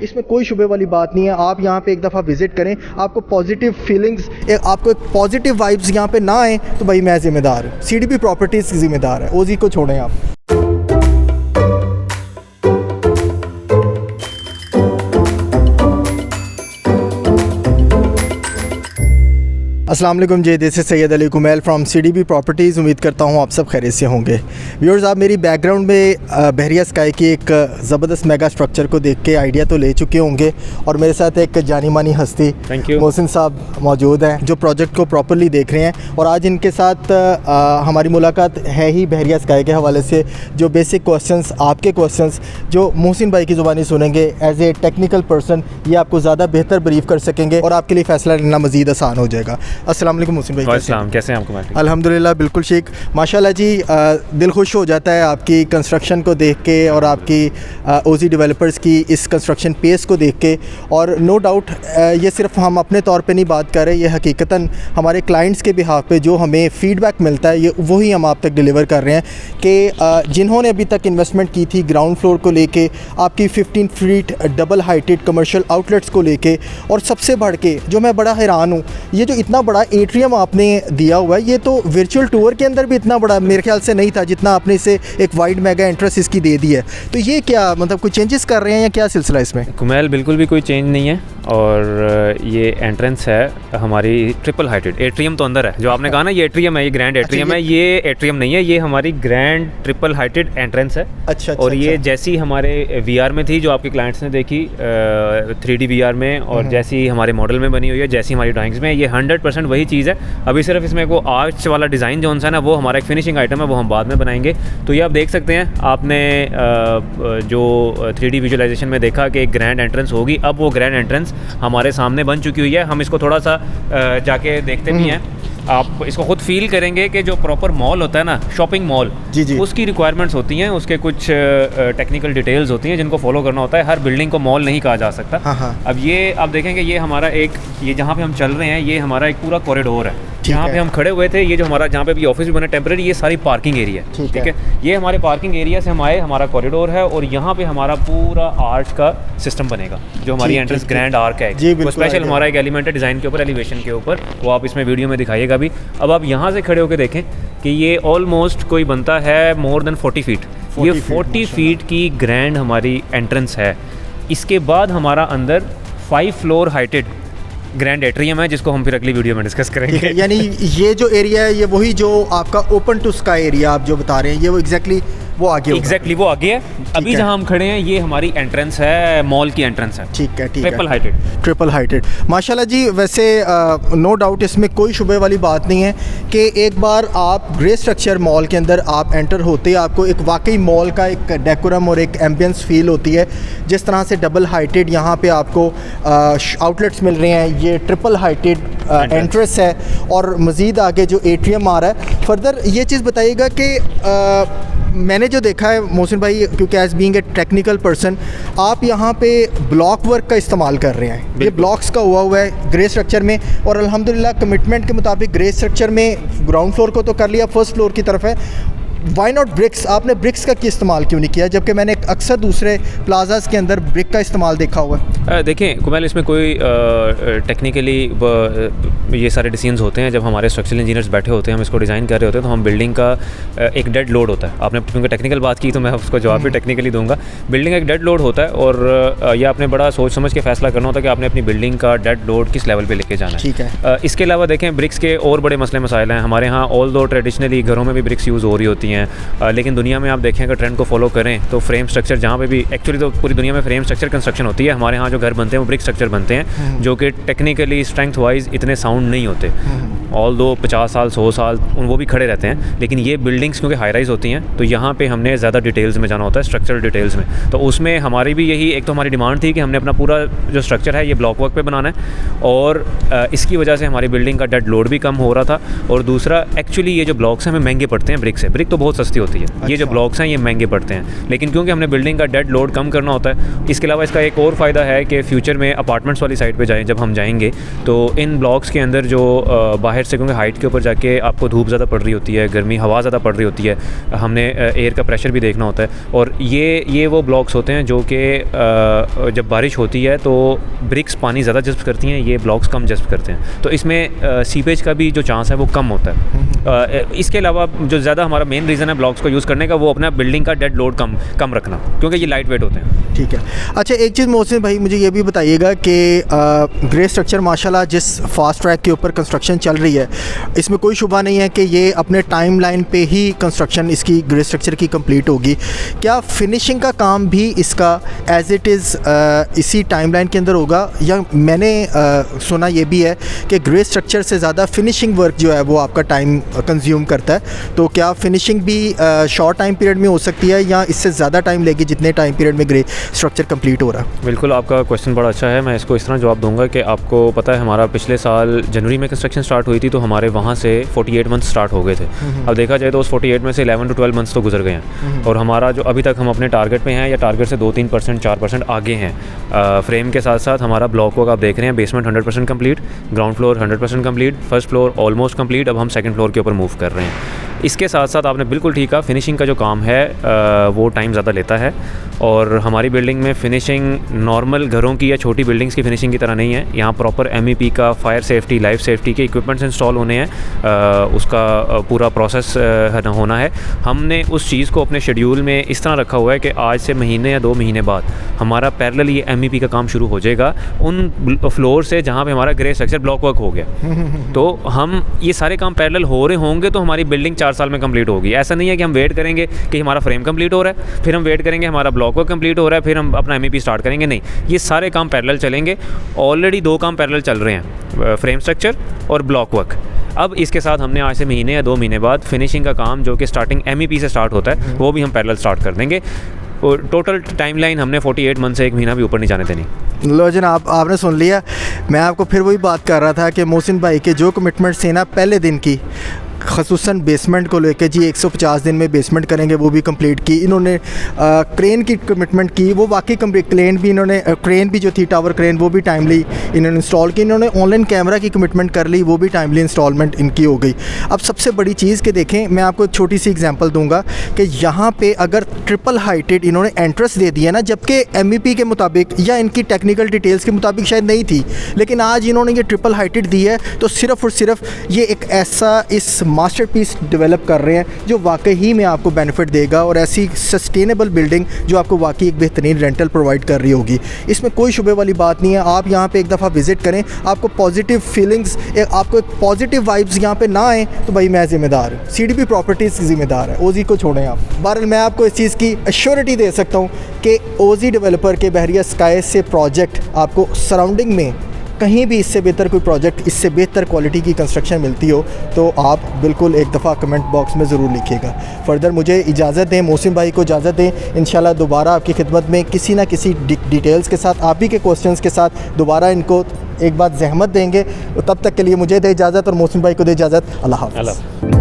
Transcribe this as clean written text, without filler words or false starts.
इसमें कोई शुबे वाली बात नहीं है। आप यहाँ पे एक दफ़ा विज़िट करें, आपको पॉजिटिव फीलिंग्स, आपको एक पॉजिटिव वाइब्स यहाँ पे ना आए तो भाई मैं ज़िम्मेदार हूँ, CDP प्रॉपर्टीज़ की ज़िम्मेदार है। ओजी को छोड़ें आप। अस्सलाम वालेकुम जी, this is Syed Ali Kumail from CDP properties. उम्मीद करता हूँ आप सब खैरियत से होंगे। व्यूअर्स, आप मेरी बैकग्राउंड में बहरिया स्काई की एक ज़बरदस्त मेगा स्ट्रक्चर को देख के आइडिया तो ले चुके होंगे, और मेरे साथ एक जानी मानी हस्ती मोहसिन साहब मौजूद हैं जो प्रोजेक्ट को प्रॉपर्ली देख रहे हैं। और आज इनके साथ हमारी मुलाकात है ही बहरिया स्काई के हवाले से। जो बेसिक क्वेश्चंस, आपके क्वेश्चंस जो मोहसिन भाई की ज़ुबानी सुनेंगे एज ए टेक्निकल पर्सन, ये आपको ज़्यादा बेहतर ब्रीफ कर सकेंगे और आपके लिए फ़ैसला लेना मज़ीद आसान हो जाएगा। अस्सलाम वालेकुम मोहसिन भाई। कैसे हैं आपको? अल्हम्दुलिल्लाह बिल्कुल ठीक, माशाल्लाह जी। दिल खुश हो जाता है आपकी कंस्ट्रक्शन को देख के और आपकी ओजी डेवलपर्स की इस कंस्ट्रक्शन पेस को देख के। और नो डाउट ये सिर्फ हम अपने तौर पे नहीं बात कर रहे, ये हकीकतन हमारे क्लाइंट्स के बिहाफ पे जो हमें फ़ीडबैक मिलता है ये वही हम आप तक डिलीवर कर रहे हैं कि जिन्होंने अभी तक इन्वेस्टमेंट की थी ग्राउंड फ्लोर को लेके, आपकी 15 feet double heighted commercial outlets को लेके, और सबसे बढ़ के जो मैं बड़ा हैरान हूँ, ये जो इतना बड़ा एट्रियम आपने दिया हुआ है, ये तो वर्चुअल टूर के अंदर भी इतना बड़ा मेरे ख्याल से नहीं था जितना आपने इसे एक वाइड मेगा एंट्रेंस इसकी दे दी है। तो ये क्या मतलब कोई चेंजेस कर रहे हैं या क्या सिलसिला इसमें? कुमैल, बिल्कुल भी कोई चेंज नहीं है। और ये एंट्रेंस है हमारी ट्रिपल हाइटेड। एट्रियम तो अंदर है, जो आपने कहा ना ये एट्रियम है, ये ग्रैंड एट्रियम है। ये एट्रियम नहीं है, ये हमारी ग्रैंड ट्रिपल हाइटेड एंट्रेंस है। अच्छा। और ये जैसी हमारे VR में थी, जो आपके क्लाइंट्स ने देखी 3D VR में, और जैसी हमारे मॉडल में बनी हुई है, जैसी हमारी ड्राइंग्स में, ये 100% वही चीज़ है। अभी सिर्फ इसमें वो आर्च वाला डिज़ाइन जो है ना, वो हमारा एक फिनिशिंग आइटम है, वो हम बाद में बनाएंगे। तो ये आप देख सकते हैं, आपने जो 3D विजुअलाइजेशन में देखा कि एक ग्रैंड एंट्रेंस होगी, अब वो ग्रैंड एंट्रेंस हमारे सामने बन चुकी हुई है। हम इसको थोड़ा सा जाके देखते भी हैं, आप इसको खुद फील करेंगे कि जो प्रॉपर मॉल होता है ना, शॉपिंग मॉल, जी, उसकी रिक्वायरमेंट्स होती हैं, उसके कुछ टेक्निकल डिटेल्स होती हैं जिनको फॉलो करना होता है। हर बिल्डिंग को मॉल नहीं कहा जा सकता। हाँ। अब ये आप देखेंगे, ये हमारा एक, ये जहाँ पे हम चल रहे हैं, ये हमारा एक पूरा कॉरिडोर है जहाँ पे हम खड़े हुए थे। ये जो हमारा जहाँ पे भी ऑफिस भी बना टेम्परेरी, ये सारी पार्किंग एरिया है, ठीक है। ये हमारे पार्किंग एरिया से हम आए, हमारा कॉरिडोर है, और यहाँ पे हमारा पूरा आर्च का सिस्टम बनेगा, जो हमारी एंट्रेंस ग्रैंड आर्क है। वो स्पेशल हमारा एक एलिमेंट है डिज़ाइन के ऊपर, एलिवेशन के ऊपर, वो आप इसमें वीडियो में दिखाइएगा भी। अब आप यहाँ से खड़े होकर देखें कि ये ऑलमोस्ट कोई बनता है मोर देन 40 फीट। ये 40 फीट की ग्रैंड हमारी एंट्रेंस है। इसके बाद हमारा अंदर 5 फ्लोर हाइटेड ग्रैंड एट्रियम है, जिसको हम फिर अगली वीडियो में डिस्कस करेंगे। यानी ये जो एरिया है, ये वही जो आपका ओपन टू स्काई एरिया आप जो बता रहे हैं, ये वो एग्जैक्टली वो आगे है। अभी जहाँ हम खड़े हैं, ये हमारी एंट्रेंस है, मॉल की एंट्रेंस है। ठीक है। ट्रिपल हाइटेड माशाल्लाह जी। वैसे नो डाउट इसमें कोई शुबे वाली बात नहीं है कि एक बार आप ग्रे स्ट्रक्चर मॉल के अंदर आप एंटर होते ही आपको एक वाकई मॉल का एक डेकोरम और एक एम्बियंस फील होती है। जिस तरह से डबल हाइटेड यहाँ पे आपको आउटलेट्स मिल रहे हैं, ये ट्रिपल हाइटेड एंट्रेंस है, और मज़ीद आगे जो एट्रियम आ रहा है। फर्दर ये चीज़ बताइएगा कि मैंने जो देखा है मोहसिन भाई, क्योंकि as being a technical person, आप यहाँ पे ब्लॉक वर्क का इस्तेमाल कर रहे हैं। ये ब्लॉक्स का हुआ है ग्रे स्ट्रक्चर में, और अल्हम्दुलिल्लाह कमिटमेंट के मुताबिक ग्रे स्ट्रक्चर में ग्राउंड फ्लोर को तो कर लिया, फर्स्ट फ्लोर की तरफ है। Why not bricks? आपने ब्रिक्स का इस्तेमाल क्यों नहीं किया, जबकि मैंने अक्सर दूसरे प्लाजास के अंदर ब्रिक का इस्तेमाल देखा हुआ है? देखें कुमैल, इसमें कोई टेक्निकली ये सारे डिसीजंस होते हैं जब हमारे स्ट्रक्चरल इंजीनियर्स बैठे होते हैं, हम इसको डिज़ाइन कर रहे होते हैं, तो हम बिल्डिंग का एक डेड लोड होता है। आपने क्योंकि टेक्निकल बात की, तो मैं उसको जवाब भी टेक्निकली दूंगा। बिल्डिंग का एक डेड लोड होता है, और ये आपने बड़ा सोच समझ के फैसला करना होता है कि आपने अपनी बिल्डिंग का डेड लोड किस लेवल पर लेके जाना है। ठीक है। इसके अलावा देखें, ब्रिक्स के और बड़े मसले मसाइल हैं हमारे यहाँ। ऑल दो ट्रेडिशनली घरों में भी ब्रिक्स यूज़ हो रही होती हैं, लेकिन दुनिया में आप देखें अगर ट्रेंड को फॉलो करें तो फ्रेम स्ट्रक्चर जहाँ पे भी, एक्चुअली तो पूरी दुनिया में फ्रेम स्ट्रक्चर कंस्ट्रक्शन होती है, हमारे यहाँ जो घर बनते हैं वो ब्रिक स्ट्रक्चर बनते हैं, जो कि टेक्निकली स्ट्रेंथ वाइज इतने साउंड नहीं होते। ऑल दो 50 साल 100 साल वो भी खड़े रहते हैं, लेकिन ये बिल्डिंग्स क्योंकि हाई राइज होती हैं, तो यहाँ पे हमने ज़्यादा डिटेल्स में जाना होता है, स्ट्रक्चरल डिटेल्स में। तो उसमें हमारी भी यही एक तो हमारी डिमांड थी कि हमने अपना पूरा जो स्ट्रक्चर है ये ब्लॉक वर्क पे बनाना है, और इसकी वजह से हमारी बिल्डिंग का डेड लोड भी कम हो रहा था। और दूसरा, एक्चुअली ये जो ब्लॉक्स हैं हमें महंगे पड़ते हैं ब्रिक से। ब्रिक तो बहुत सस्ती होती है। ये जो ब्लॉक्स हैं ये महंगे पड़ते हैं, लेकिन क्योंकि हमने बिल्डिंग का डेड लोड कम करना होता है। इसके अलावा इसका एक और फ़ायदा है कि फ्यूचर में अपार्टमेंट्स वाली साइड पे जाएं जब हम जाएंगे तो इन ब्लॉक्स के अंदर जो बाहर से, क्योंकि हाइट के ऊपर जाके आपको धूप ज़्यादा पड़ रही होती है, गर्मी हवा ज़्यादा पड़ रही होती है, हमने एयर का प्रेशर भी देखना होता है। और ये वो ब्लॉक्स होते हैं जो कि जब बारिश होती है तो ब्रिक्स पानी ज़्यादा जज़्ब करती हैं, ये ब्लॉक्स कम जज़्ब करते हैं, तो इसमें सीपेज का भी जो चांस है वो कम होता है। इसके अलावा जो ज़्यादा हमारा मेन रीज़न है ब्लॉक्स को यूज़ करने का, वो अपना बिल्डिंग का डेड लोड कम रखना, क्योंकि ये लाइट वेट होते हैं। ठीक है। अच्छा, एक चीज़ मोहसिन भाई मुझे ये भी बताइएगा कि ग्रे स्ट्रक्चर माशाल्लाह जिस फास्ट ट्रैक के ऊपर कंस्ट्रक्शन चल रही है, इसमें कोई शुबा नहीं है कि ये अपने टाइम लाइन पे ही कंस्ट्रक्शन इसकी ग्रे स्ट्रक्चर की कंप्लीट होगी। क्या फिनिशिंग का काम भी इसका एज इट इज़ इसी टाइम लाइन के अंदर होगा, या मैंने सुना ये भी है कि ग्रे स्ट्रक्चर से ज़्यादा फिनिशिंग वर्क जो है वो आपका टाइम कंज्यूम करता है, तो क्या फिनिशिंग भी शॉर्ट टाइम पीरियड में हो सकती है या इससे ज़्यादा टाइम लेगी जितने टाइम पीरियड में ग्रे स्ट्रक्चर कंप्लीट हो रहा है? बिल्कुल, आपका क्वेश्चन बड़ा अच्छा है। मैं इसको इस तरह जवाब दूंगा कि आपको पता है हमारा पिछले साल जनवरी में कंस्ट्रक्शन स्टार्ट हुई थी, तो हमारे वहाँ से 48 मंथ्स स्टार्ट हो गए थे। अब देखा जाए तो उस 48 में से 11 to 12 मंथ्स तो गुजर गए हैं, और हमारा जो अभी तक हम अपने टारगेट पे हैं या टारगेट से 2-3%, 4% आगे हैं। फ्रेम के साथ साथ हमारा ब्लॉक वर्क आप देख रहे हैं, basement 100% complete, ground floor 100% complete, first floor almost complete, अब हम सेकंड फ्लोर के ऊपर मूव कर रहे हैं। इसके साथ साथ आपने बिल्कुल ठीक कहा, फिनिशिंग का जो काम है वो टाइम ज़्यादा लेता है, और हमारी बिल्डिंग में फिनिशिंग नॉर्मल घरों की या छोटी बिल्डिंग्स की फिनिशिंग की तरह नहीं है। यहाँ प्रॉपर MEP का, फायर सेफ्टी, लाइफ सेफ्टी के इक्विपमेंट्स इंस्टॉल होने हैं, उसका पूरा प्रोसेस होना है। हमने उस चीज़ को अपने शेड्यूल में इस तरह रखा हुआ है कि आज से महीने या 2 महीने बाद हमारा पैरेलल ये MEP का काम शुरू हो जाएगा उन फ्लोर से जहाँ पे हमारा ग्रे स्ट्रक्चर ब्लॉक वर्क हो गया। तो हम ये सारे काम पैरेलल हो रहे होंगे तो हमारी बिल्डिंग 4 साल में कंप्लीट होगी। ऐसा नहीं है कि हम वेट करेंगे कि हमारा फ्रेम कंप्लीट हो रहा है, फिर हम वेट करेंगे हमारा ब्लॉक वर्क कंप्लीट हो रहा है, फिर हम अपना MEP स्टार्ट करेंगे। नहीं, ये सारे काम पैरेलल चलेंगे। ऑलरेडी 2 काम पैरेलल चल रहे हैं, फ्रेम स्ट्रक्चर और ब्लॉक वर्क। अब इसके साथ हमने आज से महीने या 2 महीने बाद फिनिशिंग का काम, जो कि स्टार्टिंग MEP से स्टार्ट होता है, वो भी हम पैरेलल स्टार्ट कर देंगे। और टोटल टाइमलाइन हमने 48 मंथ से 1 महीना भी ऊपर नहीं जाने देनी। लो जनाब, आपने सुन लिया। मैं आपको फिर वही बात कर रहा था कि मोहसिन भाई के जो कमिटमेंट्स थे ना पहले दिन की, ख़ुसूसन बेसमेंट को लेके, जी 150 दिन में बेसमेंट करेंगे, वो भी कंप्लीट की इन्होंने। क्रेन की कमिटमेंट की, वो वाकई कंप्लीट। क्रेन भी जो थी, टावर क्रेन, वो भी टाइमली इन्होंने इंस्टॉल की। इन्होंने ऑनलाइन कैमरा की कमिटमेंट कर ली, वो भी टाइमली इंस्टॉलमेंट इनकी हो गई। अब सबसे बड़ी चीज़ कि देखें, मैं आपको एक छोटी सी एग्जांपल दूंगा कि यहाँ पे अगर ट्रिपल हाइटेड इन्होंने एंट्रेंस दे दिया ना, जबकि MEP के मुताबिक या इनकी टेक्निकल डिटेल्स के मुताबिक शायद नहीं थी, लेकिन आज इन्होंने ये ट्रिपल हाइटेड दी है, तो सिर्फ़ और सिर्फ ये एक ऐसा इस मास्टरपीस डेवलप कर रहे हैं जो वाकई ही में आपको बेनिफिट देगा, और ऐसी सस्टेनेबल बिल्डिंग जो आपको वाकई एक बेहतरीन रेंटल प्रोवाइड कर रही होगी। इसमें कोई शुबे वाली बात नहीं है। आप यहाँ पे एक दफ़ा विज़िट करें, आपको पॉजिटिव फीलिंग्स, आपको एक पॉजिटिव वाइब्स यहाँ पे ना आए तो भाई मैं ज़िम्मेदार हूँ, CDP प्रॉपर्टीज़ ज़िम्मेदार है, ओजी को छोड़ें आप। बहरहाल मैं आपको इस चीज़ की एश्योरिटी दे सकता हूँ कि ओजी डेवलपर के बहरिया स्काई से प्रोजेक्ट आपको सराउंडिंग में कहीं भी इससे बेहतर कोई प्रोजेक्ट, इससे बेहतर क्वालिटी की कंस्ट्रक्शन मिलती हो तो आप बिल्कुल एक दफ़ा कमेंट बॉक्स में ज़रूर लिखिएगा। फ़र्दर मुझे इजाज़त दें, मोहसिन भाई को इजाज़त दें। इंशाल्लाह दोबारा आपकी खिदमत में किसी ना किसी डिटेल्स के साथ, आप ही के क्वेश्चंस के साथ दोबारा इनको एक बात ज़हमत देंगे। तब तक के लिए मुझे दे इजाज़त और मोहसिन भाई को दे इजाज़त। अल्लाह हाफ़िज़।